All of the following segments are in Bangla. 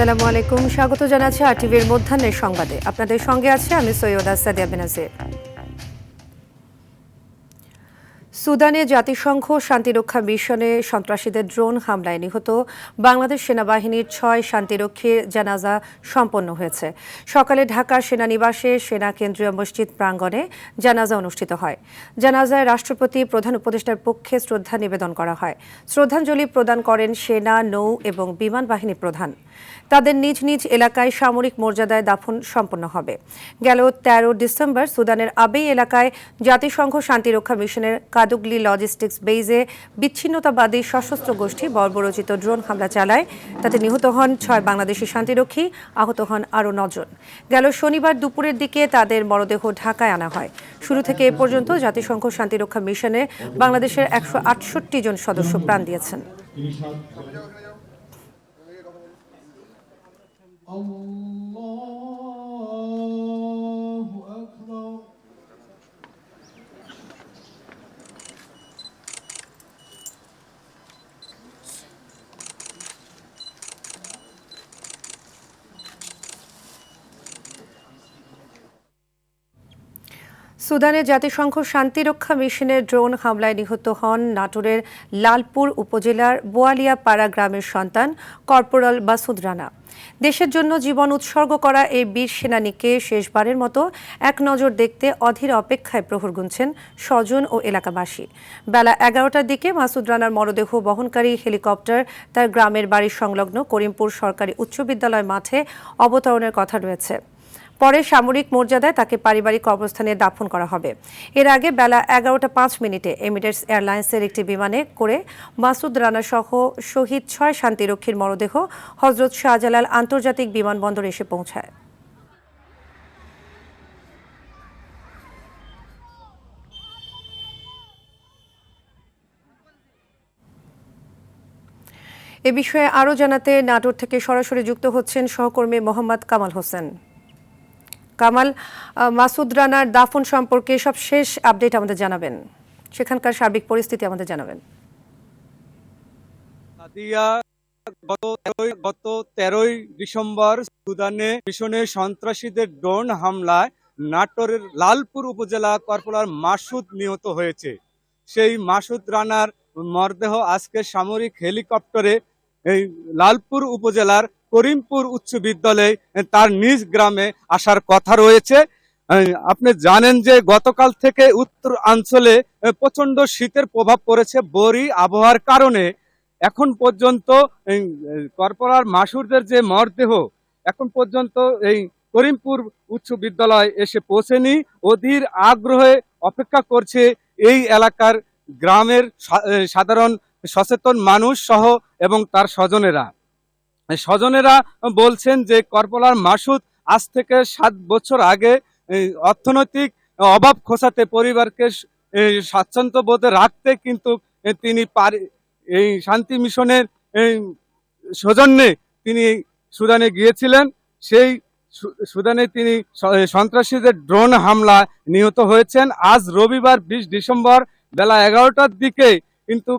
আসসালামু আলাইকুম, স্বাগত জানাচ্ছি আরটিভির মধ্যাহ্নের সংবাদে। আপনাদের সঙ্গে আছে আমি সৈয়দা সাদিয়া বেনাজির। সুদানে জাতিসংঘ শান্তিরক্ষা মিশনে সন্ত্রাসীদের ড্রোন হামলায় নিহত বাংলাদেশ সেনাবাহিনীর 6 শান্তিরক্ষীর জানাজা সম্পন্ন হয়েছে। সকালে ঢাকার সেনানিবাসে সেনা কেন্দ্রীয় মসজিদ প্রাঙ্গণে জানাজা অনুষ্ঠিত হয়। জানাজায় রাষ্ট্রপতি প্রধান উপদেষ্টার পক্ষে শ্রদ্ধা নিবেদন করা হয়। শ্রদ্ধাঞ্জলি প্রদান করেন সেনা, নৌ এবং বিমান বাহিনী প্রধান। তাদের নিজ নিজ এলাকায় সামরিক মর্যাদায় দাফন সম্পন্ন হবে। গেল 13 ডিসেম্বর সুদানের আবেই এলাকায় জাতিসংঘ শান্তিরক্ষা মিশনের কাদুগলি লজিস্টিক্স বেইজে বিচ্ছিন্নতাবাদী সশস্ত্র গোষ্ঠী বর্বরচিত ড্রোন হামলা চালায়। তাতে নিহত হন 6 বাংলাদেশি শান্তিরক্ষী, আহত হন আরও 9 জন। গেল শনিবার দুপুরের দিকে তাদের মরদেহ ঢাকায় আনা হয়। শুরু থেকে এ পর্যন্ত জাতিসংঘ শান্তিরক্ষা মিশনে বাংলাদেশের 168 জন সদস্য প্রাণ দিয়েছেন। সুদানে জাতিসংঘ শান্তিরক্ষা মিশনের ড্রোন হামলায় নিহত হন নাটোরের লালপুর উপজেলার বোয়ালিয়াপাড়া গ্রামের সন্তান কর্পোরাল মাসুদ রানা। দেশের জন্য জীবন উৎসর্গ করা এই বীর সেনানীকে শেষবারের মতো এক নজর দেখতে অধীর অপেক্ষায় প্রহর গুনছেন স্বজন ও এলাকাবাসী। বেলা 11টার দিকে মাসুদ রানার মরদেহ বহনকারী হেলিকপ্টার তার গ্রামের বাড়ির সংলগ্ন করিমপুর সরকারি উচ্চ বিদ্যালয় মাঠে অবতরণের কথা রয়েছে। পরে সামরিক মর্যাদায় তাকে পারিবারিক কবরস্থানে দাফন করা হবে। এর আগে বেলা 11টা 5 মিনিটে এমিরেটস এয়ারলাইন্সের একটি বিমানে করে মাসুদ রানা সহ শহীদ 6 শান্তিরক্ষীর মরদেহ হজরত শাহজালাল আন্তর্জাতিক বিমানবন্দরে এসে পৌঁছায়। এ বিষয়ে আরও জানাতে নাটোর থেকে সরাসরি যুক্ত হচ্ছেন সহকর্মী মোহাম্মদ কামাল হোসেন। কামাল, মাসুদ রানার দাফন সম্পর্কে সব শেষ আপডেট আমাদের জানাবেন, সেখানকার সার্বিক পরিস্থিতি আমাদের জানাবেন। গত 13 ডিসেম্বর সুদানে মিশনে সন্ত্রাসীদের ড্রোন হামলায় নাটোরের লালপুর উপজেলা কর্পোরাল মাসুদ নিহত হয়েছে। সেই মাসুদ রানার মরদেহ আজকে সামরিক হেলিকপ্টারে এই লালপুর উপজেলার করিমপুর উচ্চ বিদ্যালয়ে তার নিজ গ্রামে আসার কথা রয়েছে। আপনি জানেন যে গতকাল থেকে উত্তরাঞ্চলে প্রচন্ড শীতের প্রভাব পড়েছে বরি আবহাওয়ার কারণে। এখন পর্যন্ত কর্পোরাল মাসুদের যে মরদেহ এখন পর্যন্ত এই করিমপুর উচ্চ বিদ্যালয় এসে পৌঁছেনি। অধীর আগ্রহে অপেক্ষা করছে এই এলাকার গ্রামের সাধারণ সচেতন মানুষ সহ এবং তার স্বজনেরা বলছেন যে কর্পোরাল মাসুদ আজ থেকে 7 বছর আগে অর্থনৈতিক অভাব খোঁচাতে পরিবারকে স্বাচ্ছন্দ্য বোধে রাখতে কিন্তু তিনি এই শান্তি মিশনের সৌজন্যে তিনি সুদানে গিয়েছিলেন। সেই সুদানে তিনি সন্ত্রাসীদের ড্রোন হামলা নিহত হয়েছেন। আজ রবিবার 20 ডিসেম্বর বেলা 11টার দিকে কিন্তু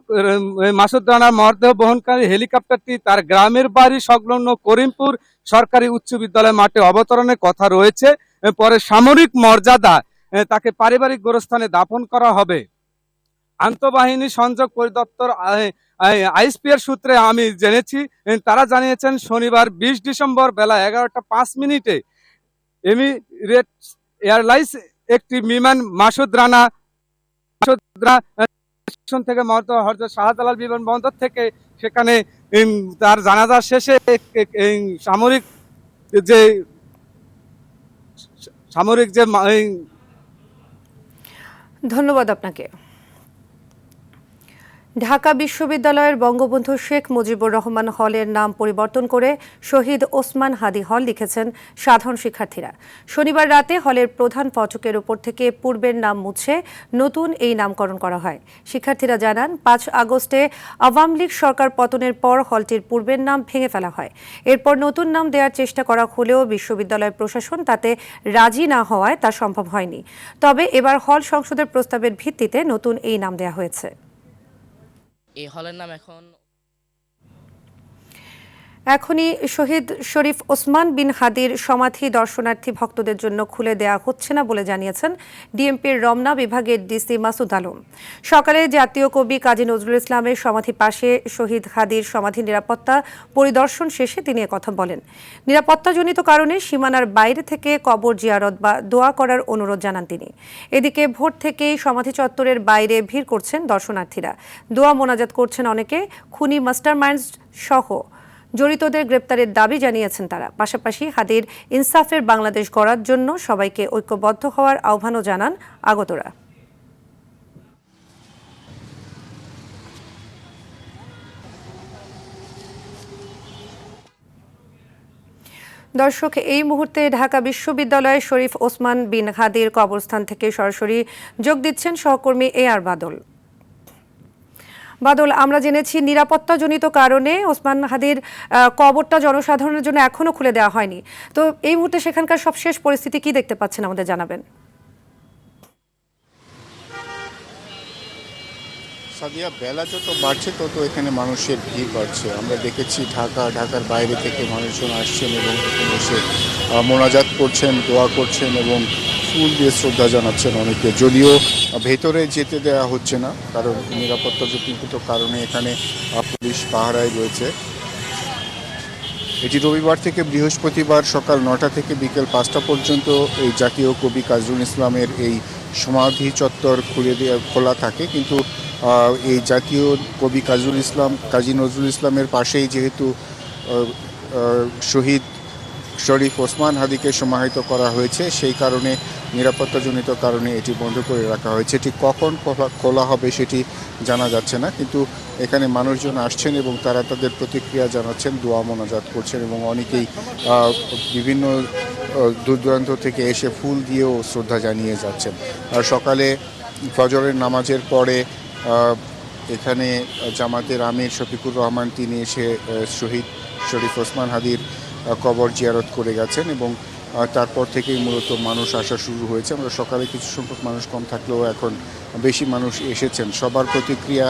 মাসুদ রানার মরদেহ বহনকারী হেলিকপ্টারটি তার গ্রামের বাড়ি সংলগ্ন করিমপুর সরকারি উচ্চ বিদ্যালয় মাঠে অবতরণের কথা রয়েছে। পরে সামরিক মর্যাদা তাকে পারিবারিক গোরস্থানে দাফন করা হবে। আন্তঃবাহিনী সংযোগ পরিদপ্তর আইএসপিআর সূত্রে আমি জেনেছি, তারা জানিয়েছেন শনিবার 20 ডিসেম্বর বেলা 11টা 5 মিনিটে এমিরেটস এয়ারলাইন্স একটি বিমান মাসুদ রানা থেকে হযরত শাহজালাল বিমানবন্দর থেকে সেখানে তার জানাজা শেষে সামরিক যে ধন্যবাদ আপনাকে। ঢাকা বিশ্ববিদ্যালয়ের বঙ্গবন্ধু শেখ মুজিবুর রহমান হলের নাম পরিবর্তন করে শহীদ ওসমান হাদি হল লিখেছেন সাধারণ শিক্ষার্থীরা। শনিবার রাতে হলের প্রধান ফটকের উপর থেকে পূর্বের নাম মুছে নতুন এই নামকরণ করা হয়। শিক্ষার্থীরা জানান 5 আগস্টে আওয়ামী লীগ সরকার পতনের পর হলটির পূর্বের নাম ভেঙে ফেলা হয়। এরপর নতুন নাম দেওয়ার চেষ্টা করা হলেও বিশ্ববিদ্যালয় প্রশাসন তাতে রাজি না হওয়ায় তা সম্ভব হয়নি। তবে এবার হল সংসদের প্রস্তাবের ভিত্তিতে নতুন এই নাম দেওয়া হয়েছে। এই হলের নাম এখন এখনই শহীদ শরীফ ওসমান বিন হাদির সমাধি দর্শনার্থী ভক্তদের জন্য খুলে দেওয়া হচ্ছে না বলে জানিয়েছেন ডিএমপির রমনা বিভাগের ডিসি মাসুদ আলম। সকালে জাতীয় কবি কাজী নজরুল ইসলামের সমাধি পাশে শহীদ হাদির সমাধির নিরাপত্তা পরিদর্শন শেষে তিনি একথা বলেন। নিরাপত্তাজনিত কারণে সীমানার বাইরে থেকে কবর জিয়ারত বা দোয়া করার অনুরোধ জানান তিনি। এদিকে ভোর থেকেই সমাধি চত্বরের বাইরে ভিড় করছেন দর্শনার্থীরা, দোয়া মোনাজাত করছেন অনেকে। খুনি মাস্টারমাইন্ড সহ জড়িতদের গ্রেপ্তারের দাবি জানিয়েছেন তারা। পাশাপাশি হাদির ইনসাফের বাংলাদেশ গড়ার জন্য সবাইকে ঐক্যবদ্ধ হওয়ার আহ্বানও জানান আগতরা। দর্শক, এই মুহূর্তে ঢাকা বিশ্ববিদ্যালয়ে শরীফ ওসমান বিন হাদির কবরস্থান থেকে সরাসরি যোগ দিচ্ছেন সহকর্মী AR বাদল। বাদল, আমরা জেনেছি নিরাপত্তাজনিত কারণে ওসমান হাদির কবরটা জনসাধারণের জন্য এখনো খুলে দেওয়া হয়নি। তো এই মুহূর্তে সেখানকার সবশেষ পরিস্থিতি কি দেখতে পাচ্ছেন আমাদের জানাবেন। সাদিয়া, বেলা যত বাড়ছে তত এখানে মানুষের ভিড় বাড়ছে। আমরা দেখেছি ঢাকার বাইরে থেকে মানুষজন আসছেন এবং এখানে এসে মোনাজাত করছেন, দোয়া করছেন এবং ফুল দিয়ে শ্রদ্ধা জানাচ্ছেন অনেকে। যদিও ভেতরে যেতে দেওয়া হচ্ছে না, কারণ নিরাপত্তাজনিত কারণে এখানে পুলিশ পাহারায় রয়েছে। এটি রবিবার থেকে বৃহস্পতিবার সকাল 9টা থেকে বিকেল 5টা পর্যন্ত এই জাতীয় কবি কাজী ইসলামের এই সমাধি চত্বর খোলা থাকে। কিন্তু এই জাতীয় কবি কাজী নজরুল ইসলামের পাশেই যেহেতু শহীদ শরীফ ওসমান হাদিকে সমাহিত করা হয়েছে, সেই কারণে নিরাপত্তাজনিত কারণে এটি বন্ধ করে রাখা হয়েছে। এটি কখন খোলা হবে সেটি জানা যাচ্ছে না, কিন্তু এখানে মানুষজন আসছেন এবং তারা তাদের প্রতিক্রিয়া জানাচ্ছেন, দোয়া মোনাজাত করছেন এবং অনেকেই বিভিন্ন দূর দূরান্ত থেকে এসে ফুল দিয়েও শ্রদ্ধা জানিয়ে যাচ্ছেন। আর সকালে ফজরের নামাজের পরে এখানে জামাতের আমির শফিকুর রহমান তিনি এসে শহীদ শরীফ ওসমান হাদির কবর জিয়ারত করে গেছেন এবং তারপর থেকেই মূলত মানুষ আসা শুরু হয়েছে। আমরা সকালে কিছু সংখ্যক মানুষ কম থাকলেও এখন বেশি মানুষ এসেছেন। সবার প্রতিক্রিয়া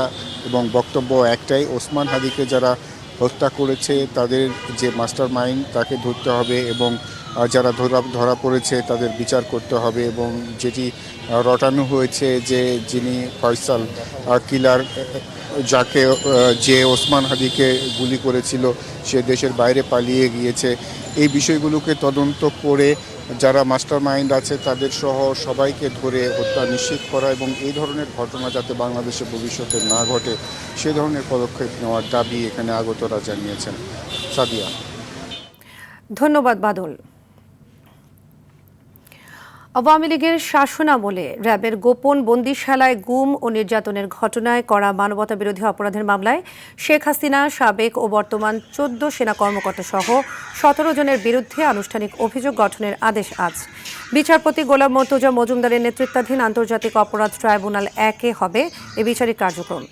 এবং বক্তব্য একটাই, ওসমান হাদিকে যারা হত্যা করেছে তাদের যে মাস্টার মাইন্ড তাকে ধরতে হবে এবং যারা ধরা পড়েছে তাদের বিচার করতে হবে এবং যেটি রটানো হয়েছে যে যিনি ফয়সাল কিলার যে ওসমান হাদিকে গুলি করেছিল সে দেশের বাইরে পালিয়ে গিয়েছে, এই বিষয়গুলোকে তদন্ত করে যারা মাস্টার মাইন্ড আছে তাদের সহ সবাইকে ধরে হত্যা নিশ্চিত করা এবং এই ধরনের ঘটনা যাতে বাংলাদেশে ভবিষ্যতে না ঘটে সে ধরনের পদক্ষেপ নেওয়ার দাবি এখানে আগতরা জানিয়েছেন। সাদিয়া, ধন্যবাদ বাদল। আওয়ামী লীগের শাসনামলে র্যাবের গোপন বন্দিশালায় গুম ও নির্যাতনের ঘটনায় করা মানবতাবিরোধী অপরাধের মামলায় শেখ হাসিনা সাবেক ও বর্তমান 14 সেনা কর্মকর্তা সহ 17 জনের বিরুদ্ধে আনুষ্ঠানিক অভিযোগ গঠনের আদেশ আজ। বিচারপতি গোলাম মর্তুজা মজুমদারের নেতৃত্বাধীন আন্তর্জাতিক অপরাধ ট্রাইব্যুনাল 1-এ হবে এ বিচারিক কার্যক্রম।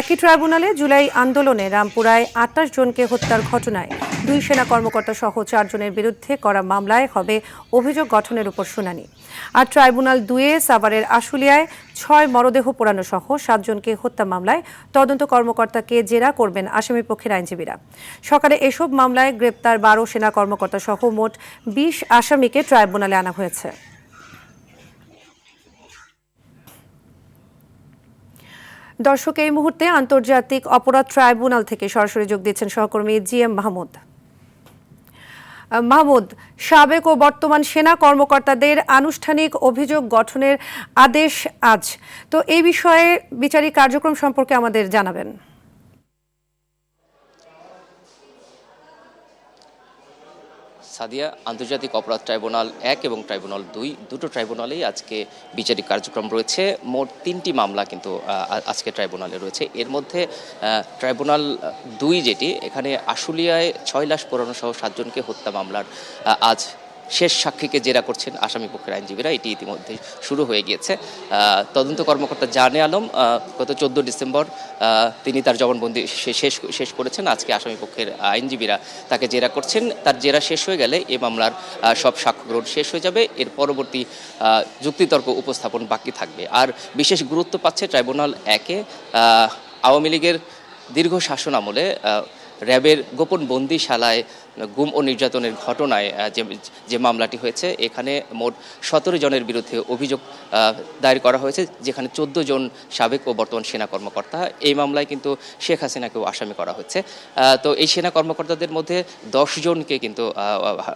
একই ট্রাইব্যুনালে জুলাই আন্দোলনে রামপুরায় 28 জনকে হত্যার ঘটনায় 2 সেনা কর্মকর্তা সহ 4 জনের বিরুদ্ধে করা মামলায় হবে অভিযোগ গঠনের উপর শুনানি। আর ট্রাইব্যুনাল 2-এ সাভারের আশুলিয়ায় 6 মরদেহ পোড়ানো সহ 7 জনকে হত্যা মামলায় তদন্ত কর্মকর্তাকে জেরা করবেন আসামিপক্ষের আইনজীবীরা। সকালে এসব মামলায় গ্রেপ্তার 12 সেনা কর্মকর্তা সহ মোট 20 আসামিকে ট্রাইব্যুনালে আনা হয়েছে। দর্শক, এই মুহূর্তে আন্তর্জাতিক অপরাধ ট্রাইব্যুনাল থেকে সরাসরি যোগ দিচ্ছেন সহকর্মী GM মাহমুদ। মাহমুদ, সাবেক ও বর্তমান সেনা কর্মকর্তাদের আনুষ্ঠানিক অভিযোগ গঠনের আদেশ আজ, তো এই বিষয়ে বিচারিক কার্যক্রম সম্পর্কে আমাদের জানাবেন। সাদিয়া, আন্তর্জাতিক অপরাধ ট্রাইব্যুনাল 1 এবং ট্রাইব্যুনাল 2 দুটো ট্রাইব্যুনালেই আজকে বিচারিক কার্যক্রম রয়েছে। মোট 3টি মামলা কিন্তু আজকে ট্রাইব্যুনালে রয়েছে। এর মধ্যে ট্রাইব্যুনাল 2 যেটি, এখানে আশুলিয়ায় 6 লাশ পোড়ানো সহ 7 জনকে হত্যা মামলার আজ শেষ সাক্ষীকে জেরা করছেন আসামিপক্ষের আইনজীবীরা। এটি ইতিমধ্যে শুরু হয়ে গিয়েছে। তদন্ত কর্মকর্তা জানে আলম গত 14 ডিসেম্বর তিনি তার জবানবন্দি শেষ করেছেন। আজকে আসামিপক্ষের আইনজীবীরা তাকে জেরা করছেন। তার জেরা শেষ হয়ে গেলে এই মামলার সব সাক্ষ্য গ্রহণ শেষ হয়ে যাবে। এর পরবর্তী যুক্তিতর্ক উপস্থাপন বাকি থাকবে। আর বিশেষ গুরুত্ব পাচ্ছে ট্রাইব্যুনাল 1-এ আওয়ামী লীগের দীর্ঘ শাসন আমলে র্যাবের গোপন বন্দিশালায় গুম ও নির্যাতনের ঘটনায় যে মামলাটি হয়েছে, এখানে মোট 17 জনের বিরুদ্ধে অভিযোগ দায়ের করা হয়েছে, যেখানে 14 জন সাবেক ও বর্তমান সেনা কর্মকর্তা। এই মামলায় কিন্তু শেখ হাসিনাকেও আসামি করা হয়েছে। তো এই সেনা কর্মকর্তাদের মধ্যে 10 জনকে কিন্তু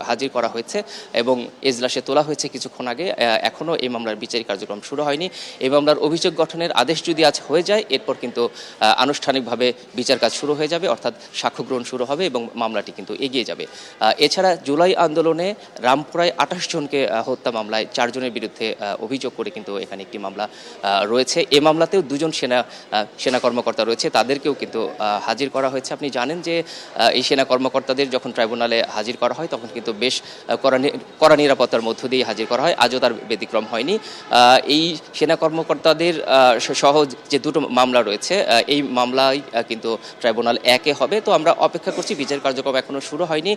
হাজির করা হয়েছে এবং এজলাসে তোলা হয়েছে কিছুক্ষণ আগে। এখনও এই মামলার বিচারিক কার্যক্রম শুরু হয়নি। এই মামলার অভিযোগ গঠনের আদেশ যদি আজ হয়ে যায়, এরপর কিন্তু আনুষ্ঠানিকভাবে বিচার কাজ শুরু হয়ে যাবে, অর্থাৎ সাক্ষ্য গ্রহণ শুরু হবে এবং মামলাটি কিন্তু এগিয়ে যাবে। এছাড়া জুলাই আন্দোলনে রামপুরায় 28 জনকে হত্যা মামলায় 4 জনের বিরুদ্ধে অভিযোগ করে কিন্তু এখানে একটি মামলা রয়েছে। এই মামলাতেও 2 জন সেনা কর্মকর্তা রয়েছে, তাদেরকেও কিন্তু হাজির করা হয়েছে। আপনি জানেন যে এই সেনা কর্মকর্তাদের যখন ট্রাইব্যুনালে হাজির করা হয়, তখন কিন্তু বেশ কড়া নিরাপত্তার মধ্য দিয়ে হাজির করা হয়। আজও তার ব্যতিক্রম হয়নি। এই সেনা কর্মকর্তাদের সহ যে 2টো মামলা রয়েছে, এই মামলায় কিন্তু ট্রাইব্যুনাল 1-এ হবে। তো আমরা অপেক্ষা করছি, বিচার কার্যক্রম এখনো শুরু হয়নি।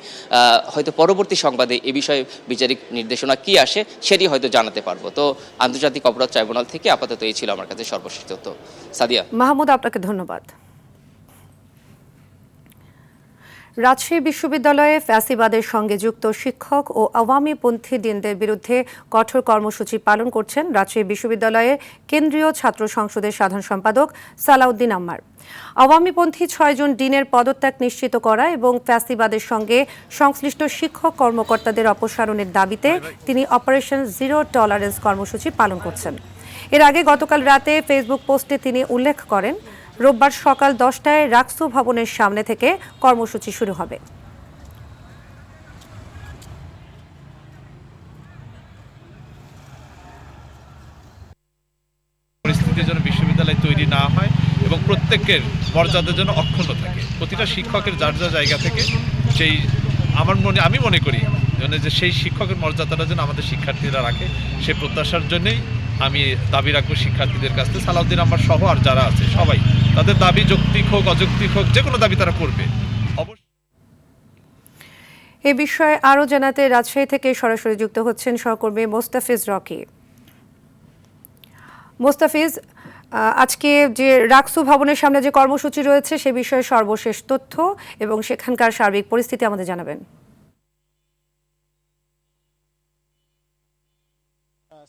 হয়তো পরবর্তী সংবাদে এ বিষয়ে বিচারিক নির্দেশনা কি আসে সেটি হয়তো জানাতে পারবো। তো আন্তর্জাতিক অপরাধ ট্রাইব্যুনাল থেকে আপাতত এই ছিল আমার কাছে সর্বশেষ তথ্য। সাদিয়া। মাহমুদ, আপনাকে ধন্যবাদ। রাজশাহী বিশ্ববিদ্যালয়ে ফ্যাসিবাদের সঙ্গে যুক্ত শিক্ষক ও আওয়ামীপন্থী ডিনদের বিরুদ্ধে কঠোর কর্মসূচি পালন করছেন রাজশাহী বিশ্ববিদ্যালয়ের কেন্দ্রীয় ছাত্র সংসদের সাধারণ সম্পাদক সালাউদ্দিন আম্মার। আওয়ামীপন্থী 6 জন ডিনের পদত্যাগ নিশ্চিত করা এবং ফ্যাসিবাদের সঙ্গে সংশ্লিষ্ট শিক্ষক কর্মকর্তাদের অপসারণের দাবিতে তিনি অপারেশন জিরো টলারেন্স কর্মসূচি পালন করছেন। এর আগে গতকাল রাতে ফেসবুক পোস্টে তিনি উল্লেখ করেন, রোববার সকাল 10টায় রাকসু ভবনের সামনে থেকে কর্মসূচি শুরু হবে। পরিস্থিতির জন্য বিশ্ববিদ্যালয় তৈরি না হয় এবং প্রত্যেকের মর্যাদার জন্য অক্ষুণ্ণ থাকে, প্রতিটা শিক্ষকের যার যা জায়গা থেকে সেই আমি মনে করি যে সেই শিক্ষকের মর্যাদাটা যেন আমাদের শিক্ষার্থীরা রাখে, সেই প্রত্যাশার জন্যই আমি দাবি রাখবো শিক্ষার্থীদের কাছে। সালাউদ্দিন আম্মার সহ আর যারা আছে সবাই তাদের দাবি যৌক্তিক হোক অযৌক্তিক হোক, যে কোনো দাবি তারা করবে। এ বিষয়ে আরও জানাতে রাজশাহী থেকে সরাসরি যুক্ত হচ্ছেন সহকর্মী মোস্তাফিজ রকি। মোস্তাফিজ, আজকে যে রাকসু ভবনের সামনে যে কর্মসূচি রয়েছে সে বিষয়ে সর্বশেষ তথ্য এবং সেখানকার সার্বিক পরিস্থিতি আমাদের জানাবেন।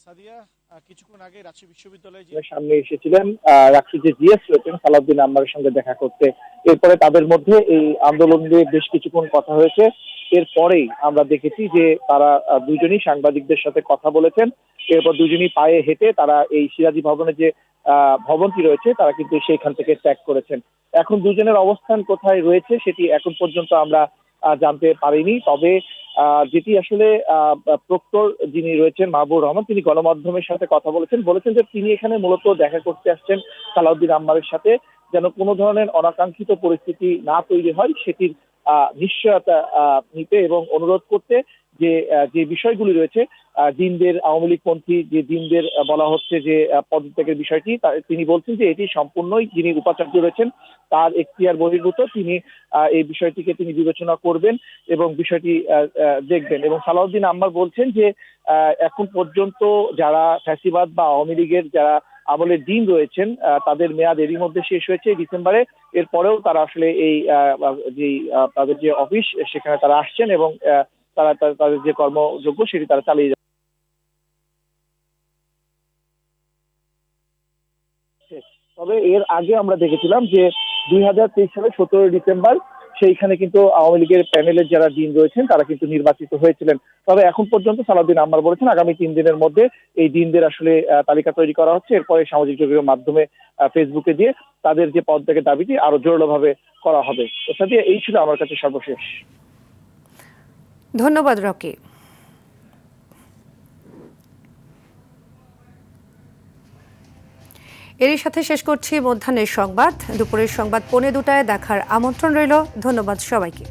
সাদিয়া, কিছুক্ষণ আগে রাজশাহী বিশ্ববিদ্যালয়ের সামনে এসেছিলেন রাকসু যে জিএস রয়েছেন সালাউদ্দিন আম্মারের সঙ্গে দেখা করতে। এরপরে তাদের মধ্যে এই আন্দোলন নিয়ে বেশ কিছুক্ষণ কথা হয়েছে। এরপরেই আমরা দেখেছি যে তারা দুজনই সাংবাদিকদের সাথে কথা বলেছেন। এরপর দুজনই পায়ে হেঁটে তারা এই সিরাজি ভবনে যে ভবনটি রয়েছে তারা কিন্তু সেইখান থেকে ত্যাগ করেছেন। এখন দুজনের অবস্থান কোথায় রয়েছে সেটি এখন পর্যন্ত আমরা জানতে পারিনি। তবে যেটি আসলে প্রক্টর যিনি রয়েছেন মাহবুবুর রহমান, তিনি গণমাধ্যমের সাথে কথা বলেছেন যে তিনি এখানে মূলত দেখা করতে আসছেন সালাউদ্দিন আম্মারের সাথে, যেন কোনো ধরনের অনাকাঙ্ক্ষিত পরিস্থিতি না তৈরি হয় সেটির নিশ্চয়তা নিতে এবং অনুরোধ করতে যে বিষয়গুলি রয়েছে ডিনদের, আওয়ামী লীগপন্থী যে ডিনদের বলা হচ্ছে যে পদত্যাগের বিষয়টি, তিনি বলছেন যে এটি সম্পূর্ণই যিনি উপাচার্য রয়েছেন তার এখতিয়ার বহির্ভূত। তিনি এই বিষয়টিকে তিনি বিবেচনা করবেন এবং বিষয়টি দেখবেন। এবং সালাউদ্দিন আম্মার বলছেন যে এখন পর্যন্ত যারা ফ্যাসিবাদ বা আওয়ামী লীগের যারা আমলের ডিন রয়েছেন তাদের মেয়াদ এরই মধ্যে শেষ হয়েছে ডিসেম্বরে। এরপরেও তারা আসলে এই তাদের যে অফিস সেখানে তারা আসছেন এবং তারা তাদের যে কর্মযোগ্য সেটি তারা চালিয়ে যাচ্ছে। তবে এর আগে আমরা দেখেছিলাম যে 2023 সালের 17 ডিসেম্বর সেইখানে কিন্তু আওয়ামী লীগের প্যানেলের যারা ডিন রয়েছেন তারা কিন্তু নির্বাচিত হয়েছিলেন। তবে এখন পর্যন্ত সালাউদ্দিন আম্মার বলেছেন আগামী 3 দিনের মধ্যে এই ডিনদের আসলে তালিকা তৈরি করা হচ্ছে। এরপরে সামাজিক যোগাযোগের মাধ্যমে ফেসবুকে দিয়ে তাদের যে পদত্যাগের দাবিটি আরো জোরালোভাবে করা হবে। সাথে এই ছিল আমার কাছে সর্বশেষ। ধন্যবাদ রকি। এরই সাথে শেষ করছি মধ্যাহ্নের সংবাদ। দুপুরের সংবাদ 2:45 দেখার আমন্ত্রণ রইল। ধন্যবাদ সবাইকে।